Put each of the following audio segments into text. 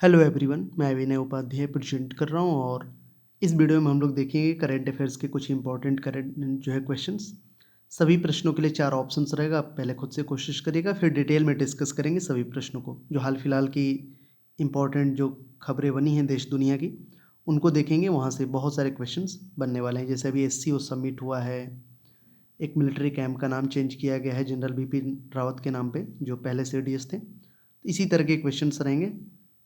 Hello everyone, मैं विनय Upadhyay present कर रहा हूँ और इस वीडियो में हम लोग देखेंगे करंट अफेयर्स के कुछ इंपॉर्टेंट करंट जो है क्वेश्चंस। सभी प्रश्नों के लिए 4 ऑप्शंस रहेगा। आप पहले खुद से कोशिश करिएगा, फिर डिटेल में डिस्कस करेंगे सभी प्रश्नों को। जो हाल फिलहाल की इम्पोर्टेंट जो खबरें बनी हैं देश दुनिया की, उनको देखेंगे। वहाँ से बहुत सारे क्वेश्चंस बनने वाले हैं। जैसे अभी SCO समिट हुआ है, एक मिलिट्री कैंप का नाम चेंज किया गया है जनरल बिपिन रावत के नाम पे, जो पहले CDS थे। इसी तरह के क्वेश्चंस रहेंगे।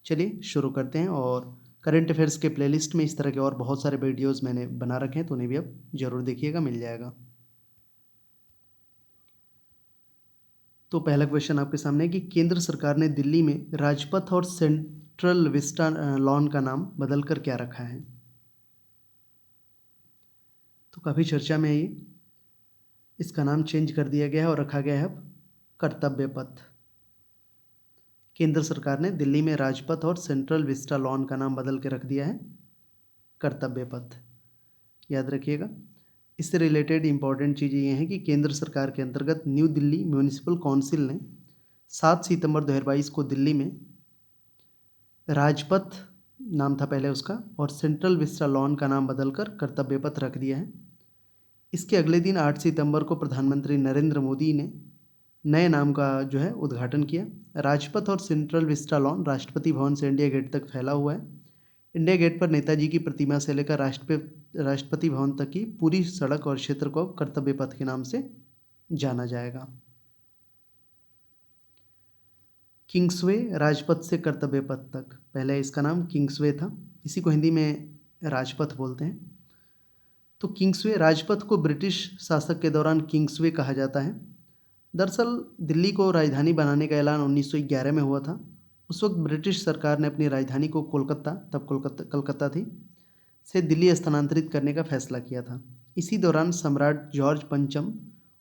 चलिए शुरू करते हैं। और करंट अफेयर्स के प्लेलिस्ट में इस तरह के और बहुत सारे वीडियोस मैंने बना रखे हैं, तो उन्हें भी आप ज़रूर देखिएगा, मिल जाएगा। तो पहला क्वेश्चन आपके सामने है कि केंद्र सरकार ने दिल्ली में राजपथ और सेंट्रल विस्टा लॉन का नाम बदल कर क्या रखा है? तो काफ़ी चर्चा में है ये। इसका नाम चेंज कर दिया गया है और रखा गया है अब कर्तव्य पथ। केंद्र सरकार ने दिल्ली में राजपथ और सेंट्रल विस्टा लॉन का नाम बदल के रख दिया है कर्तव्य पथ। याद रखिएगा। इससे रिलेटेड इंपॉर्टेंट चीज़ें ये हैं कि केंद्र सरकार के अंतर्गत न्यू दिल्ली म्यूनिसिपल काउंसिल ने 7 सितंबर 2022 को दिल्ली में राजपथ नाम था पहले उसका, और सेंट्रल विस्टा लॉन का नाम बदलकर कर्तव्य पथ रख दिया है। इसके अगले दिन 8 सितंबर को प्रधानमंत्री नरेंद्र मोदी ने नए नाम का जो है उद्घाटन किया। राजपथ और central Vista lawn Rashtrapati Bhavan से इंडिया गेट तक फैला हुआ है। इंडिया गेट पर नेताजी की प्रतिमा से लेकर राष्ट्रपति भवन तक की पूरी सड़क और क्षेत्र को अब कर्तव्य पथ के नाम से जाना जाएगा। किंग्सवे राजपथ से कर्तव्य पथ तक, पहले इसका नाम किंग्सवे था, इसी को हिंदी में राजपथ बोलते हैं। तो किंग्सवे राजपथ को ब्रिटिश शासक के दौरान किंग्सवे कहा जाता है। दरअसल दिल्ली को राजधानी बनाने का ऐलान 1911 में हुआ था। उस वक्त ब्रिटिश सरकार ने अपनी राजधानी को कोलकाता, तब कलकत्ता थी, से दिल्ली स्थानांतरित करने का फैसला किया था। इसी दौरान सम्राट जॉर्ज पंचम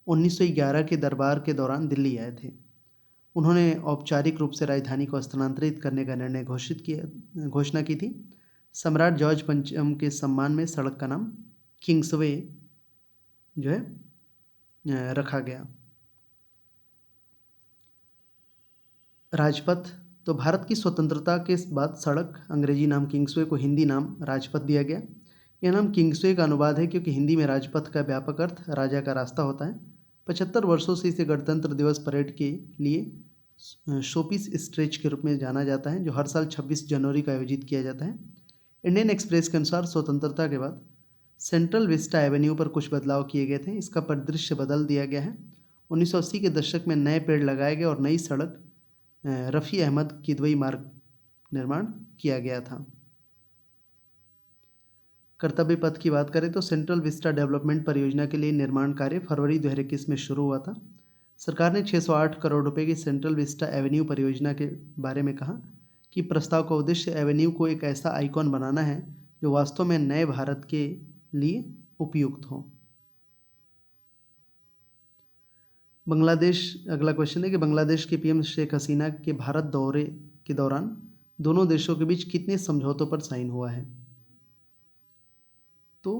1911 के दरबार के दौरान दिल्ली आए थे। उन्होंने औपचारिक रूप से राजधानी को स्थानांतरित करने का निर्णय घोषणा की थी। सम्राट जॉर्ज पंचम के सम्मान में सड़क का नाम किंग्सवे जो है रखा गया। राजपथ, तो भारत की स्वतंत्रता के बाद सड़क, अंग्रेजी नाम किंग्सवे को हिंदी नाम राजपथ दिया गया। यह नाम किंग्सवे का अनुवाद है क्योंकि हिंदी में राजपथ का व्यापक अर्थ राजा का रास्ता होता है। 75 वर्षों से इसे गणतंत्र दिवस परेड के लिए शोपीस स्ट्रेच के रूप में जाना जाता है, जो हर साल 26 जनवरी को आयोजित किया जाता है। इंडियन एक्सप्रेस के अनुसार स्वतंत्रता के बाद सेंट्रल विस्टा एवेन्यू पर कुछ बदलाव किए गए थे। इसका परिदृश्य बदल दिया गया है। 1980 के दशक में नए पेड़ लगाए गए और नई सड़क रफ़ी अहमद किदवई मार्ग निर्माण किया गया था। कर्तव्य पथ की बात करें तो सेंट्रल विस्टा डेवलपमेंट परियोजना के लिए निर्माण कार्य फरवरी 2021 में शुरू हुआ था। सरकार ने 608 करोड़ रुपए की सेंट्रल विस्टा एवेन्यू परियोजना के बारे में कहा कि प्रस्ताव का उद्देश्य एवेन्यू को एक ऐसा आइकॉन बनाना है जो वास्तव में नए भारत के लिए उपयुक्त हो। बांग्लादेश, अगला क्वेश्चन है कि बांग्लादेश के PM शेख हसीना के भारत दौरे के दौरान दोनों देशों के बीच कितने समझौतों पर साइन हुआ है? तो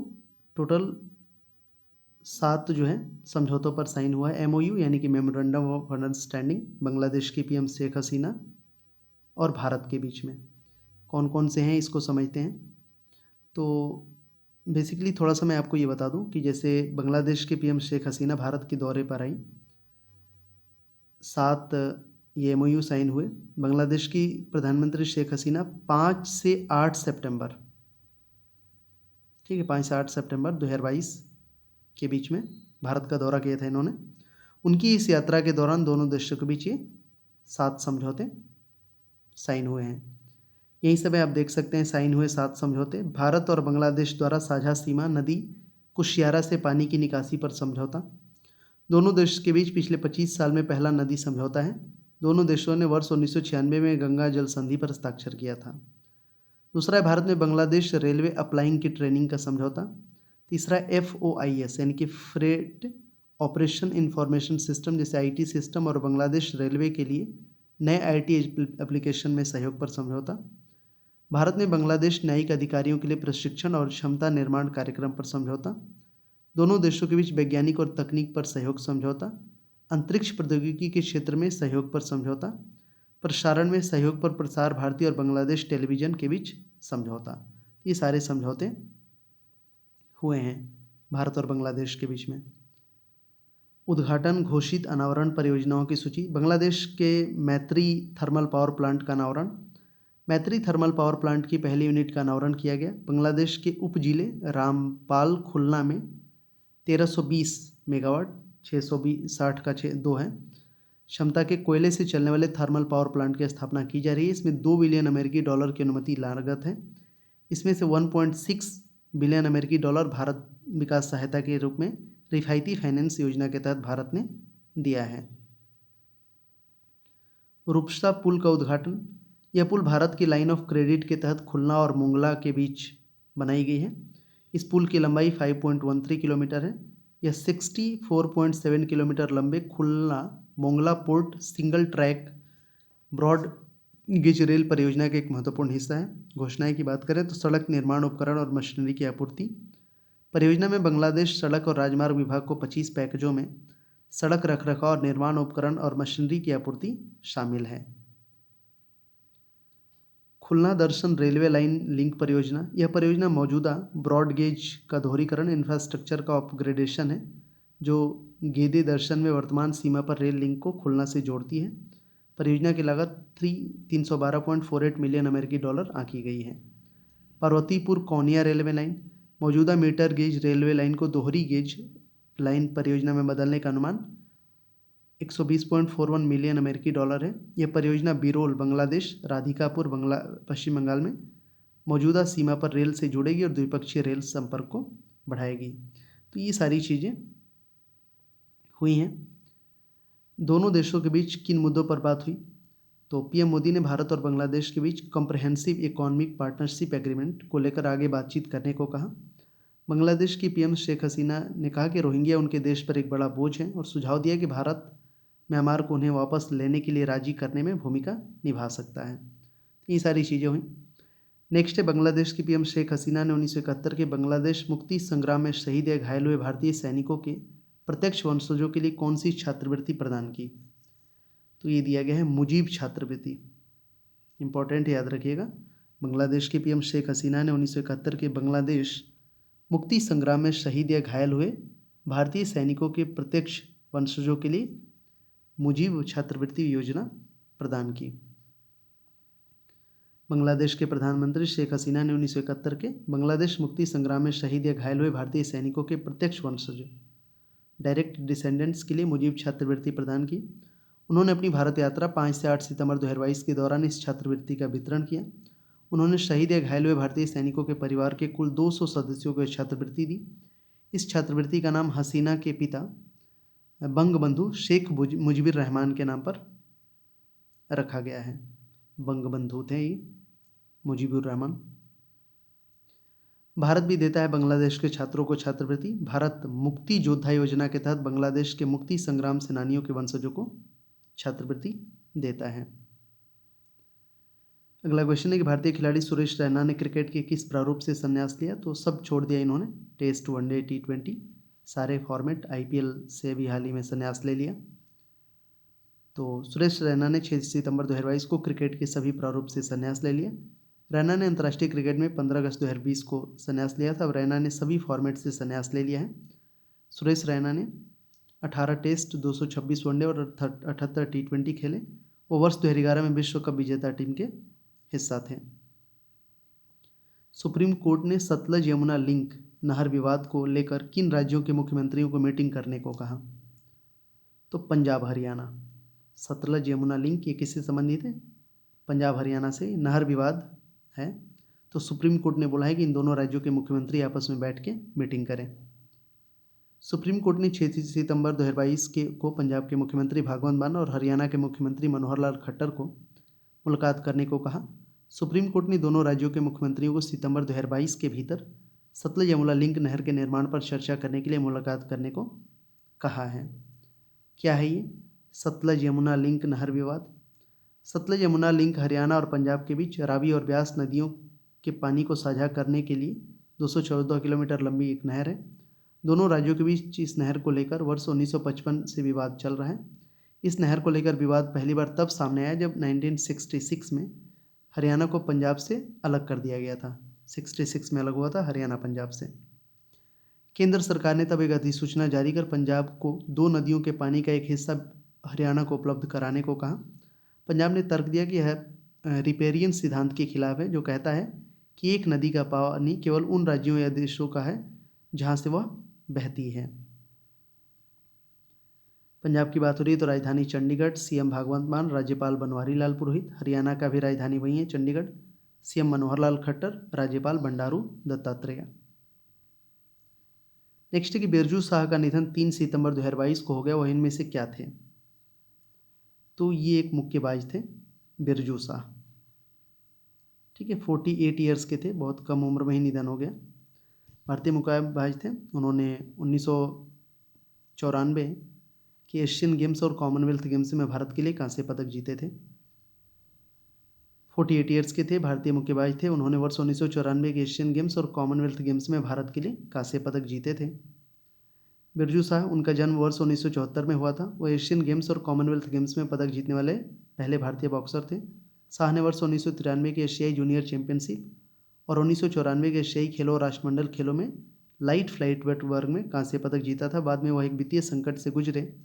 टोटल 7 जो है समझौतों पर साइन हुआ है। MOU यानी कि मेमोरेंडम ऑफ अंडरस्टैंडिंग बांग्लादेश की PM शेख हसीना और भारत के बीच में। कौन कौन से हैं इसको समझते हैं। तो बेसिकली थोड़ा सा मैं आपको ये बता दूं कि जैसे बांग्लादेश के PM शेख हसीना भारत के दौरे पर आई, 7 ये MOU साइन हुए। बांग्लादेश की प्रधानमंत्री शेख हसीना 5 से 8 सितंबर, ठीक है, 5 से 8 सितंबर 2022 के बीच में भारत का दौरा किया था इन्होंने। उनकी इस यात्रा के दौरान दोनों देशों के बीच ये 7 समझौते साइन हुए हैं। यही सब है, आप देख सकते हैं साइन हुए 7 समझौते। भारत और बांग्लादेश द्वारा साझा सीमा नदी कुशियारा से पानी की निकासी पर समझौता। दोनों देश के बीच पिछले 25 साल में पहला नदी समझौता है। दोनों देशों ने वर्ष 1996 में गंगा जल संधि पर हस्ताक्षर किया था। दूसरा है भारत में बांग्लादेश रेलवे अप्लाइंग की ट्रेनिंग का समझौता। तीसरा FOIS यानी कि फ्रेट ऑपरेशन इंफॉर्मेशन सिस्टम जैसे IT सिस्टम और बांग्लादेश रेलवे के लिए नए IT एप्लीकेशन में सहयोग पर समझौता। भारत में बांग्लादेश न्यायिक अधिकारियों के लिए प्रशिक्षण और क्षमता निर्माण कार्यक्रम पर समझौता। दोनों देशों के बीच वैज्ञानिक और तकनीक पर सहयोग समझौता। अंतरिक्ष प्रौद्योगिकी के क्षेत्र में सहयोग पर समझौता। प्रसारण में सहयोग पर प्रसार भारती और बांग्लादेश टेलीविजन के बीच समझौता। ये सारे समझौते हुए हैं भारत और बांग्लादेश के बीच में। उद्घाटन, घोषित, अनावरण परियोजनाओं की सूची। बांग्लादेश के मैत्री थर्मल पावर प्लांट का अनावरण। मैत्री थर्मल पावर प्लांट की पहली यूनिट का अनावरण किया गया। बांग्लादेश के उप जिले रामपाल खुलना में 1320 मेगावाट 660 का 2 है क्षमता के कोयले से चलने वाले थर्मल पावर प्लांट की स्थापना की जा रही है। इसमें $2 बिलियन अमेरिकी की अनुमति लागत है। इसमें से $1.6 बिलियन अमेरिकी भारत विकास सहायता के रूप में रिफायती फाइनेंस योजना के तहत भारत ने दिया है। रूपसा पुल का उद्घाटन। यह पुल भारत की लाइन ऑफ क्रेडिट के तहत खुलना और मोंगला के बीच बनाई गई है। इस पुल की लंबाई 5.13 किलोमीटर है। यह 64.7 किलोमीटर लंबे Khulna Mongla port single track broad gauge rail परियोजना का एक महत्वपूर्ण हिस्सा है। घोषणाएं की बात करें तो सड़क निर्माण उपकरण और मशीनरी की आपूर्ति। परियोजना में बांग्लादेश सड़क और राजमार्ग विभाग को 25 पैकेजों में सड़क रखरखाव और निर्माण उपकरण और मशीनरी की आपूर्ति शामिल है। खुलना दर्शन रेलवे लाइन लिंक परियोजना। यह परियोजना मौजूदा ब्रॉड गेज का दोहरीकरण इंफ्रास्ट्रक्चर का अपग्रेडेशन है जो गेदे दर्शन में वर्तमान सीमा पर रेल लिंक को खुलना से जोड़ती है। परियोजना की लागत $312.48 मिलियन अमेरिकी आंकी गई है। पार्वतीपुर कोनिया रेलवे लाइन। मौजूदा मीटर गेज रेलवे लाइन को दोहरी गेज लाइन परियोजना में बदलने का अनुमान $120.41 मिलियन अमेरिकी है। यह परियोजना बिरोल बांग्लादेश, राधिकापुर पश्चिम बंगाल में मौजूदा सीमा पर रेल से जुड़ेगी और द्विपक्षीय रेल संपर्क को बढ़ाएगी। तो ये सारी चीज़ें हुई हैं। दोनों देशों के बीच किन मुद्दों पर बात हुई? तो पीएम मोदी ने भारत और बांग्लादेश के बीच कॉम्प्रिहेंसिव इकोनॉमिक पार्टनरशिप एग्रीमेंट को लेकर आगे बातचीत करने को कहा। बांग्लादेश की पीएम शेख हसीना ने कहा कि रोहिंग्या उनके देश पर एक बड़ा बोझ है और सुझाव दिया कि भारत म्यांमार को उन्हें वापस लेने के लिए राजी करने में भूमिका निभा सकता है। ये सारी चीज़ें हुई। नेक्स्ट है बांग्लादेश की पीएम शेख हसीना ने 1971 के बांग्लादेश मुक्ति संग्राम में शहीद या घायल हुए भारतीय सैनिकों के प्रत्यक्ष वंशजों के लिए कौन सी छात्रवृत्ति प्रदान की? तो ये दिया गया है मुजीब छात्रवृत्ति। इंपॉर्टेंट, याद रखिएगा। बांग्लादेश की पीएम शेख हसीना ने 1971 के बांग्लादेश मुक्ति संग्राम में शहीद या घायल हुए भारतीय सैनिकों के प्रत्यक्ष वंशजों के लिए मुजीब छात्रवृत्ति योजना प्रदान की। बांग्लादेश के प्रधानमंत्री शेख हसीना ने 1971 के बांग्लादेश मुक्ति संग्राम में शहीद या घायल हुए भारतीय सैनिकों के प्रत्यक्ष वंशजों डायरेक्ट डिसेंडेंट्स के लिए मुजीब छात्रवृत्ति प्रदान की। उन्होंने अपनी भारत यात्रा 5 से 8 सितंबर 2022 के दौरान इस छात्रवृत्ति का वितरण किया। उन्होंने शहीद या घायल हुए भारतीय सैनिकों के परिवार के कुल 200 सदस्यों को छात्रवृत्ति दी। इस छात्रवृत्ति का नाम हसीना के पिता बंगबंधु शेख मुजीबुर रहमान के नाम पर रखा गया है। बंगबंधु थे ये मुजीबुर रहमान। भारत भी देता है बांग्लादेश के छात्रों को छात्रवृत्ति। भारत मुक्ति योद्धा योजना के तहत बांग्लादेश के मुक्ति संग्राम सेनानियों के वंशजों को छात्रवृत्ति देता है। अगला क्वेश्चन है कि भारतीय खिलाड़ी सुरेश रैना ने क्रिकेट के किस प्रारूप से संन्यास लिया? तो सब छोड़ दिया इन्होंने। टेस्ट, वनडे, T20 सारे फॉर्मेट, IPL से भी हाल ही में संन्यास ले लिया। तो सुरेश रैना ने 6 सितंबर 2022 को क्रिकेट के सभी प्रारूप से संन्यास ले लिया। रैना ने अंतर्राष्ट्रीय क्रिकेट में 15 अगस्त 2020 को संन्यास लिया था। अब रैना ने सभी फॉर्मेट से संन्यास ले लिया है। सुरेश रैना ने 18 टेस्ट, 226 वनडे और 78 T20 खेले। वो वर्ष 2011 में विश्व कप विजेता टीम के हिस्सा थे। सुप्रीम कोर्ट ने सतलज यमुना लिंक नहर विवाद को लेकर किन राज्यों के मुख्यमंत्रियों को मीटिंग करने को कहा? तो पंजाब, हरियाणा। सतलज यमुना लिंक ये किससे संबंधित है? पंजाब हरियाणा से नहर विवाद है। तो सुप्रीम कोर्ट ने बोला है कि इन दोनों राज्यों के मुख्यमंत्री आपस में बैठ के मीटिंग करें। सुप्रीम कोर्ट ने 6 सितंबर 2022 को पंजाब के मुख्यमंत्री भगवंत मान और हरियाणा के मुख्यमंत्री मनोहर लाल खट्टर को मुलाकात करने को कहा। सुप्रीम कोर्ट ने दोनों राज्यों के मुख्यमंत्रियों को सितंबर 2022 के भीतर सतलज यमुना लिंक नहर के निर्माण पर चर्चा करने के लिए मुलाकात करने को कहा है। क्या है ये सतलज यमुना लिंक नहर विवाद? सतलज यमुना लिंक हरियाणा और पंजाब के बीच रावी और ब्यास नदियों के पानी को साझा करने के लिए 214 किलोमीटर लंबी एक नहर है। दोनों राज्यों के बीच इस नहर को लेकर वर्ष 1955 से विवाद चल रहा है। इस नहर को लेकर विवाद पहली बार तब सामने आया जब 1966 में हरियाणा को पंजाब से अलग कर दिया गया था। 66 में अलग हुआ था हरियाणा पंजाब से। केंद्र सरकार ने तब एक अधिसूचना जारी कर पंजाब को 2 नदियों के पानी का एक हिस्सा हरियाणा को उपलब्ध कराने को कहा। पंजाब ने तर्क दिया कि यह रिपेरियन सिद्धांत के खिलाफ है, जो कहता है कि एक नदी का पानी केवल उन राज्यों या देशों का है जहां से वह बहती है। पंजाब की बात हो रही है तो राजधानी चंडीगढ़, सीएम भगवंत मान, राज्यपाल बनवारी लाल पुरोहित। हरियाणा का भी राजधानी वही है चंडीगढ़, सीएम मनोहर लाल खट्टर, राज्यपाल बंडारू दत्तात्रेय। नेक्स्ट है कि बिरजू शाह का निधन 3 सितंबर 2022 को हो गया, वह इनमें से क्या थे? तो ये एक मुक्केबाज थे बिरजू शाह। ठीक है, 48 ईयर्स के थे, बहुत कम उम्र में ही निधन हो गया। भारतीय मुक्केबाज थे। उन्होंने 1994 के एशियन गेम्स और कॉमनवेल्थ गेम्स में भारत के लिए कांस्य पदक जीते थे। 48 ईयर्स के थे, भारतीय मुक्केबाज थे। उन्होंने वर्ष 1994 के एशियन गेम्स और कॉमनवेल्थ गेम्स में भारत के लिए कांस्य पदक जीते थे। बिरजू शाह, उनका जन्म वर्ष 1974 में हुआ था। वो एशियन गेम्स और कॉमनवेल्थ गेम्स में पदक जीतने वाले पहले भारतीय बॉक्सर थे। शाह ने वर्ष 1993 के एशियाई जूनियर चैंपियनशिप और 1994 के एशियाई खेलों और राष्ट्रमंडल खेलों में लाइट फ्लाइट वेट वर्ग में कांस्य पदक जीता था। बाद में वह एक वित्तीय संकट से गुजरे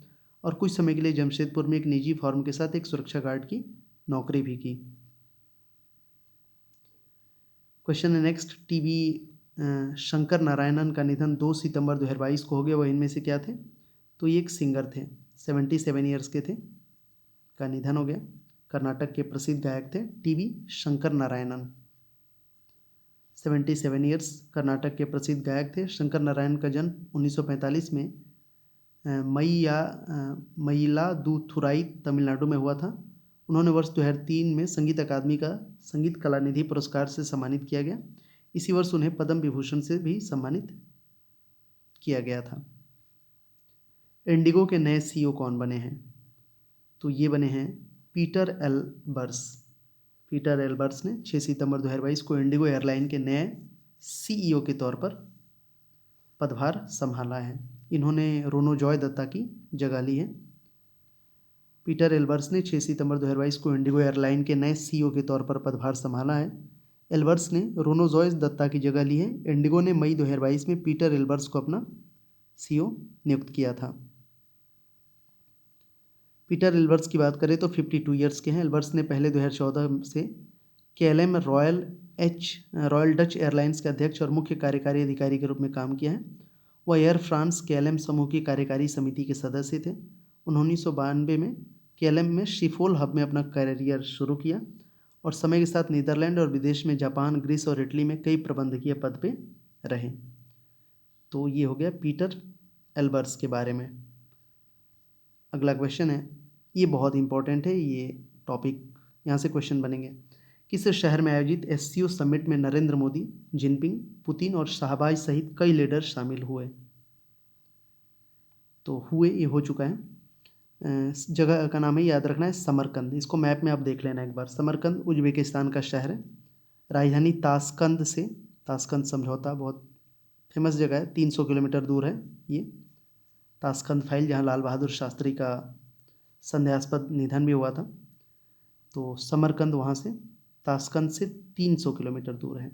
और कुछ समय के लिए जमशेदपुर में एक निजी फर्म के साथ एक सुरक्षा गार्ड की नौकरी भी की। क्वेश्चन है नेक्स्ट, टीवी शंकर नारायणन का निधन 2 सितंबर 2022 को हो गया, वह इनमें से क्या थे? तो ये एक सिंगर थे, 77 ईयर्स के थे, का निधन हो गया। कर्नाटक के प्रसिद्ध गायक थे टीवी शंकर नारायणन। 77 ईयर्स, कर्नाटक के प्रसिद्ध गायक थे। शंकर नारायण का जन्म 1945 में मयिलादुथुराई तमिलनाडु में हुआ था। उन्होंने वर्ष 2003 में संगीत अकादमी का संगीत कलानिधि पुरस्कार से सम्मानित किया गया। इसी वर्ष उन्हें पद्म विभूषण से भी सम्मानित किया गया था। इंडिगो के नए सीईओ कौन बने हैं? तो ये बने हैं पीटर एल्बर्स। पीटर एल्बर्स ने 6 सितंबर 2022 को इंडिगो एयरलाइन के नए सीईओ के तौर पर पदभार संभाला है। इन्होंने रोनो जॉय दत्ता की जगह ली है। पीटर एल्बर्स ने 6 सितंबर 2022 को इंडिगो एयरलाइन के नए सीईओ के तौर पर पदभार संभाला है। एल्बर्स ने रोनो जॉय दत्ता की जगह ली है। इंडिगो ने मई 2022 में पीटर एल्बर्स को अपना सीईओ नियुक्त किया था। पीटर एल्बर्स की बात करें तो 52 ईयर्स के हैं। एल्बर्स ने पहले 2014 से KLM रॉयल डच एयरलाइंस के अध्यक्ष और मुख्य कार्यकारी अधिकारी के रूप में काम किया है। वह एयर फ्रांस KLM समूह की कार्यकारी समिति के सदस्य थे। 1992 में KLM में शिफोल हब में अपना करियर शुरू किया और समय के साथ नीदरलैंड और विदेश में जापान, ग्रीस और इटली में कई प्रबंधकीय पद पे रहे। तो ये हो गया पीटर एल्बर्स के बारे में। अगला क्वेश्चन है, ये बहुत इंपॉर्टेंट है, ये टॉपिक, यहाँ से क्वेश्चन बनेंगे। किस शहर में आयोजित SCO समिट में नरेंद्र मोदी, जिनपिंग, पुतिन और शाहबाज सहित कई लीडर शामिल हुए? तो हुए, ये हो चुका है। जगह का नाम है, याद रखना है, समरकंद। इसको मैप में आप देख लेना एक बार। समरकंद उज्बेकिस्तान का शहर है। राजधानी ताशकंद से, ताशकंद समझौता बहुत फेमस जगह है, 300 किलोमीटर दूर है ये ताशकंद फाइल, जहाँ लाल बहादुर शास्त्री का संदेहास्पद निधन भी हुआ था। तो समरकंद वहाँ से, ताशकंद से 300 किलोमीटर दूर है।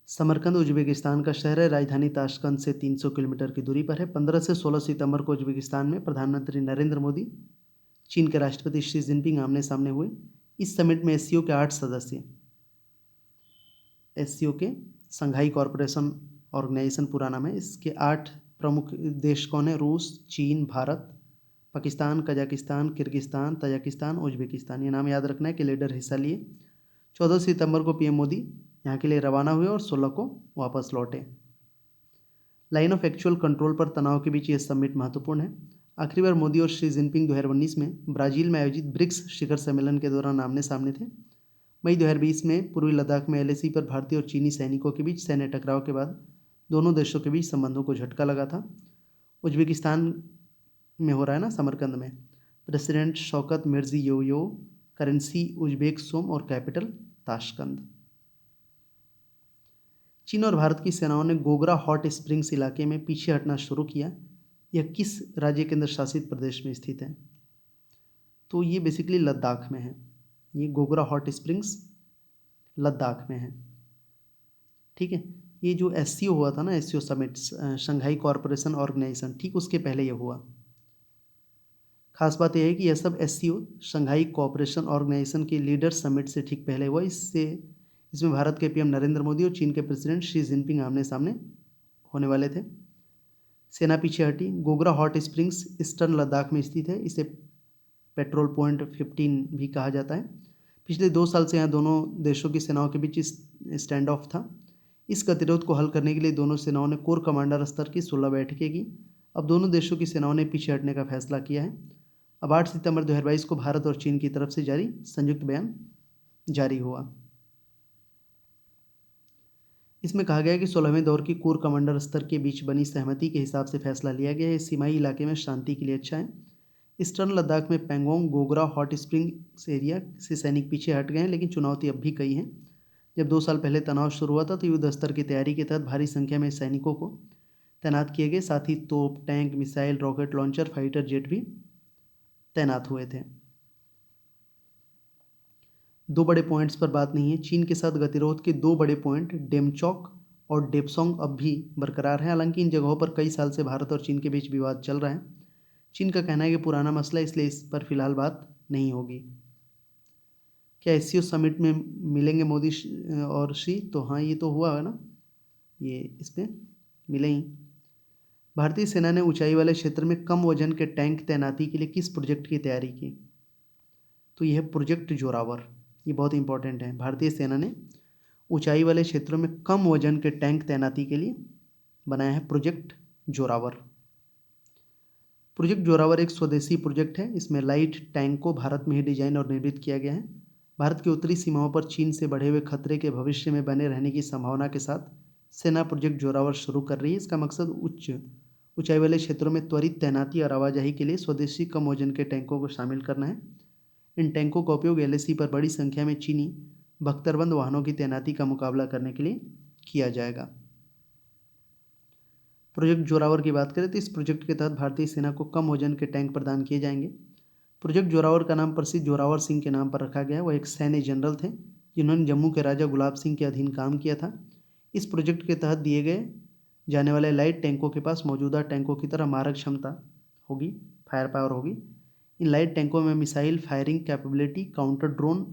समरकंद उज्बेकिस्तान का शहर है। राजधानी ताशकंद से 300 किलोमीटर की दूरी पर है। 15 से 16 सितंबर को उज्बेकिस्तान में प्रधानमंत्री नरेंद्र मोदी, चीन के राष्ट्रपति शी जिनपिंग आमने सामने हुए। इस समिट में SCO के 8 सदस्य, SCO के संघाई कॉरपोरेशन ऑर्गेनाइजेशन पूरा नाम है, इसके 8 प्रमुख देश कौन है? रूस, चीन, Bharat, Pakistan, Kazakhstan, Kyrgyzstan, Tajikistan, Uzbekistan. ये नाम याद रखना है कि लीडर हिस्सा लिए। 14 सितंबर को PM मोदी यहाँ के लिए रवाना हुए और 16 को वापस लौटे। लाइन ऑफ एक्चुअल कंट्रोल पर तनाव के बीच यह समिट महत्वपूर्ण है। आखिरी बार मोदी और शी जिनपिंग 2019 में ब्राजील में आयोजित ब्रिक्स शिखर सम्मेलन के दौरान आमने सामने थे। मई 2020 में पूर्वी लद्दाख में LAC पर भारतीय और चीनी सैनिकों के बीच सैन्य टकराव के बाद दोनों देशों के बीच संबंधों को झटका लगा था। उज्बेकिस्तान में हो रहा है ना, समरकंद में। President Shavkat Mirziyoyev, currency Uzbek som और कैपिटल ताशकंद। चीन और भारत की सेनाओं ने गोगरा हॉट स्प्रिंग्स इलाके में पीछे हटना शुरू किया। यह किस राज्य केंद्र शासित प्रदेश में स्थित है? तो ये बेसिकली लद्दाख में है। ये गोगरा हॉट स्प्रिंग्स लद्दाख में है। ठीक है, ये जो एससीओ हुआ था ना, SCO summit, Shanghai corporation organisation, ठीक उसके पहले ये हुआ। खास बात यह है कि यह सब एससीओ शंघाई कोऑपरेशन ऑर्गेनाइजेशन के लीडर समिट से ठीक पहले हुआ। इसमें भारत के पीएम नरेंद्र मोदी और चीन के प्रेसिडेंट शी जिनपिंग आमने सामने होने वाले थे। सेना पीछे हटी। Gogra hot springs eastern Ladakh में स्थित है। इसे पेट्रोल पॉइंट 15 भी कहा जाता है। पिछले 2 साल से यहाँ दोनों देशों की सेनाओं के बीच स्टैंड ऑफ था। इस गतिरोध को हल करने के लिए दोनों सेनाओं ने कोर कमांडर स्तर की 16 बैठकें की। अब दोनों देशों की सेनाओं ने पीछे हटने का फैसला किया है। अब 8 सितंबर 2022 को भारत और चीन की तरफ से जारी संयुक्त बयान जारी हुआ। इसमें कहा गया कि 16वें दौर की कोर कमांडर स्तर के बीच बनी सहमति के हिसाब से फैसला लिया गया है। सीमाई इलाके में शांति के लिए अच्छा है। ईस्टर्न लद्दाख में Pangong, Gogra, hot springs area से सैनिक पीछे हट गए हैं, लेकिन चुनौती अब भी कई है। जब 2 साल पहले तनाव शुरू हुआ था तो युद्ध स्तर की तैयारी के तहत भारी संख्या में सैनिकों को तैनात किए गए। साथ ही तोप, tank, missile, rocket launcher, fighter jet भी तैनात हुए थे। 2 बड़े पॉइंट्स पर बात नहीं है। चीन के साथ गतिरोध के 2 बड़े पॉइंट डेमचौक और डेपसोंग अब भी बरकरार हैं। हालांकि इन जगहों पर कई साल से भारत और चीन के बीच विवाद चल रहा है। चीन का कहना है कि पुराना मसला, इसलिए इस पर फिलहाल बात नहीं होगी। क्या एससीओ समिट में मिलेंगे मोदी और शी? तो हाँ, ये तो हुआ है ना, ये इस पर मिले ही। भारतीय सेना ने ऊंचाई वाले क्षेत्र में कम वजन के टैंक तैनाती के लिए किस प्रोजेक्ट की तैयारी की? तो यह है प्रोजेक्ट जोरावर। ये बहुत इंपॉर्टेंट है। भारतीय सेना ने ऊंचाई वाले क्षेत्रों में कम वजन के टैंक तैनाती के लिए बनाया है प्रोजेक्ट जोरावर। प्रोजेक्ट जोरावर एक स्वदेशी प्रोजेक्ट है। इसमें लाइट टैंक को भारत में ही डिजाइन और निर्मित किया गया है। भारत की उत्तरी सीमाओं पर चीन से बढ़े हुए खतरे के भविष्य में बने रहने की संभावना के साथ सेना प्रोजेक्ट जोरावर शुरू कर रही है। इसका मकसद ऊंचाई वाले क्षेत्रों में त्वरित तैनाती और आवाजाही के लिए स्वदेशी कम वजन के टैंकों को शामिल करना है। इन टैंकों का उपयोग एलएसी पर बड़ी संख्या में चीनी बख्तरबंद वाहनों की तैनाती का मुकाबला करने के लिए किया जाएगा। प्रोजेक्ट जोरावर की बात करें तो इस प्रोजेक्ट के तहत भारतीय सेना को कम वजन के टैंक प्रदान किए जाएंगे। प्रोजेक्ट जोरावर का नाम प्रसिद्ध जोरावर सिंह के नाम पर रखा गया है। वह एक सैन्य जनरल थे जिन्होंने जम्मू के राजा गुलाब सिंह के अधीन काम किया था। इस प्रोजेक्ट के तहत दिए गए जाने वाले लाइट टैंकों के पास मौजूदा टैंकों की तरह मारक क्षमता होगी, फायर पावर होगी। इन लाइट टैंकों में missile firing capability, counter drone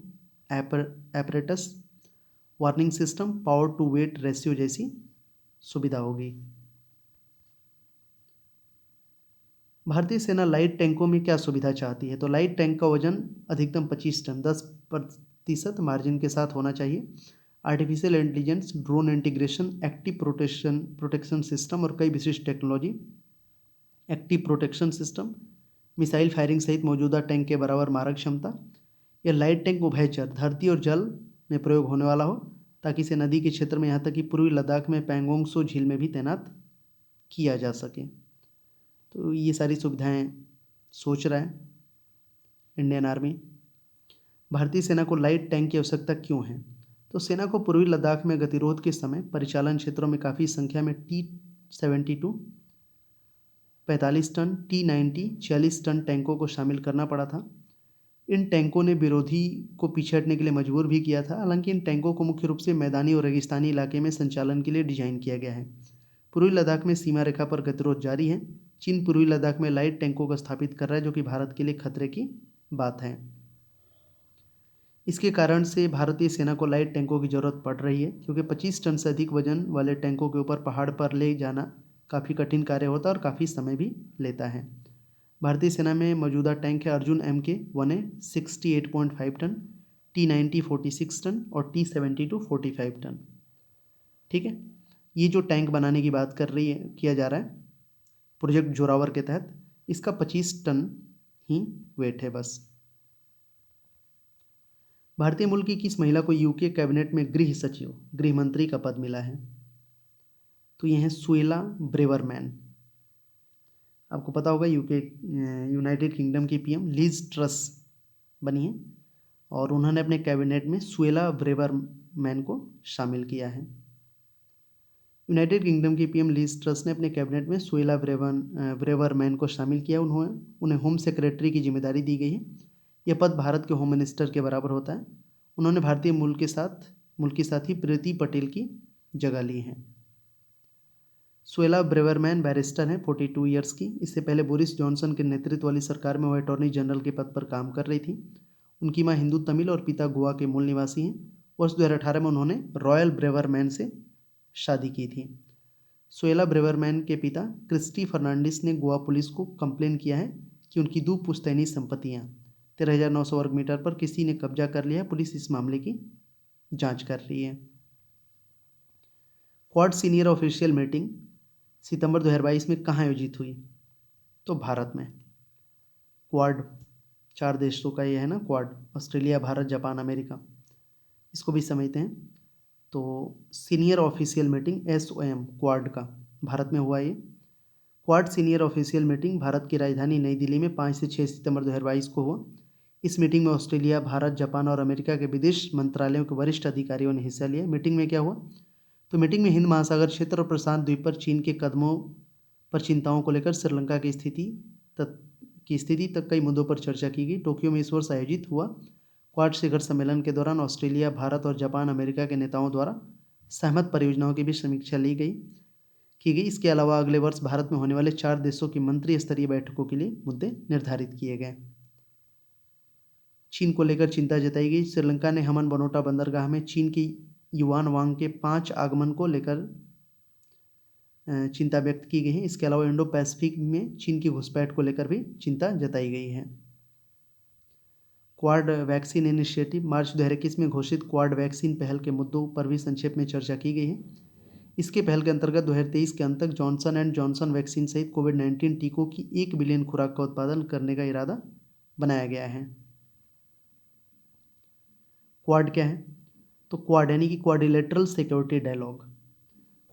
apparatus, warning system, power to weight ratio जैसी सुविधा होगी। भारतीय सेना लाइट टैंकों में क्या सुविधा चाहती है? तो लाइट टैंक का वजन अधिकतम 25 टन, 10% मार्जिन के साथ होना चाहिए। Artificial intelligence, drone integration, active protection system और कई विशिष्ट technology. Active protection system, missile firing सहित मौजूदा टैंक के बराबर मारक क्षमता। यह लाइट टैंक उभयचर धरती और जल में प्रयोग होने वाला हो, ताकि इसे नदी के क्षेत्र में, यहाँ तक कि पूर्वी लद्दाख में पैंगोंग सो झील में भी तैनात किया जा सके। तो ये सारी सुविधाएं सोच रहा है इंडियन आर्मी। भारतीय सेना को लाइट टैंक की आवश्यकता क्यों है? तो सेना को पूर्वी लद्दाख में गतिरोध के समय परिचालन क्षेत्रों में काफ़ी संख्या में T-72 45 टन, T-90 40 टन टैंकों को शामिल करना पड़ा था। इन टैंकों ने विरोधी को पीछे हटने के लिए मजबूर भी किया था। हालांकि इन टैंकों को मुख्य रूप से मैदानी और रेगिस्तानी इलाके में संचालन के लिए डिजाइन किया गया है। पूर्वी लद्दाख में सीमा रेखा पर गतिरोध जारी है। चीन पूर्वी लद्दाख में लाइट टैंकों को स्थापित कर रहा है, जो कि भारत के लिए खतरे की बात है। इसके कारण से भारतीय सेना को लाइट टैंकों की जरूरत पड़ रही है, क्योंकि 25 टन से अधिक वजन वाले टैंकों के ऊपर पहाड़ पर ले जाना काफ़ी कठिन कार्य होता है और काफ़ी समय भी लेता है। भारतीय सेना में मौजूदा टैंक है Arjun MK-1A 68.5 ton, T-90 46 ton और T-72 45 टन। ठीक है, ये जो टैंक बनाने की बात किया जा रहा है प्रोजेक्ट जोरावर के तहत, इसका 25 टन ही वेट है बस। भारतीय मूल की किस महिला को यूके कैबिनेट में गृह सचिव, गृह मंत्री का पद मिला है? तो ये है सुएला ब्रेवरमैन। आपको पता होगा यूनाइटेड किंगडम की पीएम लीज ट्रस बनी है और उन्होंने अपने कैबिनेट में सुएला ब्रेवरमैन को शामिल किया है। यूनाइटेड किंगडम की पीएम लीज ट्रस ने अपने कैबिनेट में सुएला ब्रेवरमैन को शामिल किया। उन्हें होम सेक्रेटरी की जिम्मेदारी दी गई है। यह पद भारत के होम मिनिस्टर के बराबर होता है। उन्होंने भारतीय मूल के साथ ही प्रीति पटेल की जगह ली है। सुएला ब्रेवरमैन बैरिस्टर हैं, 42 ईयर्स की। इससे पहले बोरिस जॉनसन के नेतृत्व वाली सरकार में वह अटॉर्नी जनरल के पद पर काम कर रही थी। उनकी मां हिंदू तमिल और पिता गोवा के मूल निवासी हैं। वर्ष 2018 में उन्होंने रॉयल ब्रेवरमैन से शादी की थी। सुएला ब्रेवरमैन के पिता क्रिस्टी फर्नांडिस ने गोवा पुलिस को कंप्लेन किया है कि उनकी 2 पुश्तैनी संपत्तियां 13,900 वर्ग मीटर पर किसी ने कब्जा कर लिया है। पुलिस इस मामले की जांच कर रही है। क्वाड सीनियर ऑफिशियल मीटिंग सितंबर 2022 में कहाँ आयोजित हुई? तो भारत में। क्वाड 4 देशों का ये है ना, quad, Australia, Bharat, Japan, America, इसको भी समझते हैं। तो senior official meeting SOM quad का भारत में हुआ ये। Quad senior official meeting Bharat की राजधानी नई दिल्ली में 5 से 6 सितंबर 2022 को हुआ। इस मीटिंग में ऑस्ट्रेलिया, भारत, जापान और अमेरिका के विदेश मंत्रालयों के वरिष्ठ अधिकारियों ने हिस्सा लिया। मीटिंग में क्या हुआ? तो मीटिंग में हिंद महासागर क्षेत्र और प्रशांत द्वीप पर चीन के कदमों पर चिंताओं को लेकर श्रीलंका की स्थिति तक कई मुद्दों पर चर्चा की गई। टोक्यो में इस वर्ष आयोजित हुआ क्वाड शिखर सम्मेलन के दौरान ऑस्ट्रेलिया, भारत और जापान, अमेरिका के नेताओं द्वारा सहमत परियोजनाओं की भी समीक्षा की गई। इसके अलावा अगले वर्ष भारत में होने वाले 4 देशों की मंत्री स्तरीय बैठकों के लिए मुद्दे निर्धारित किए गए। चीन को लेकर चिंता जताई गई। श्रीलंका ने हमन बनोटा बंदरगाह में चीन की युआन वांग के 5 आगमन को लेकर चिंता व्यक्त की गई है। इसके अलावा इंडो पैसिफिक में चीन की घुसपैठ को लेकर भी चिंता जताई गई है। क्वाड वैक्सीन इनिशिएटिव मार्च 2021 में घोषित क्वाड वैक्सीन पहल के मुद्दों पर भी संक्षेप में चर्चा की गई है। इसके पहल के अंतर्गत 2023 के अंत तक जॉनसन एंड जॉनसन वैक्सीन सहित कोविड-19 टीकों की 1 बिलियन खुराक का उत्पादन करने का इरादा बनाया गया है। क्वाड क्या है? तो क्वाड यानी कि क्वाड्रिलेटरल सिक्योरिटी डायलॉग।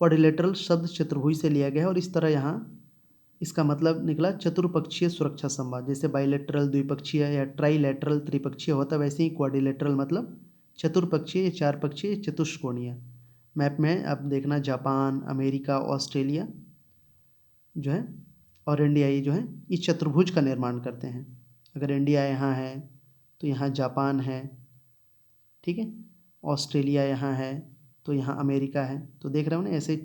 क्वाड्रिलेटरल शब्द चतुर्भुज से लिया गया है और इस तरह यहाँ इसका मतलब निकला चतुर्पक्षीय सुरक्षा संवाद। जैसे बाइलेटरल द्विपक्षीय या ट्राइलेटरल त्रिपक्षीय होता है, वैसे ही क्वाड्रिलेटरल मतलब चतुर्पक्षीय, 4 पक्षीय, चतुष्कोणीय। मैप में आप देखना जापान, अमेरिका, ऑस्ट्रेलिया जो है और इंडिया ये जो है ये चतुर्भुज का निर्माण करते हैं। अगर इंडिया यहाँ है तो यहाँ जापान है, ठीक है, ऑस्ट्रेलिया यहाँ है तो यहाँ अमेरिका है। तो देख रहे हो ना, ऐसे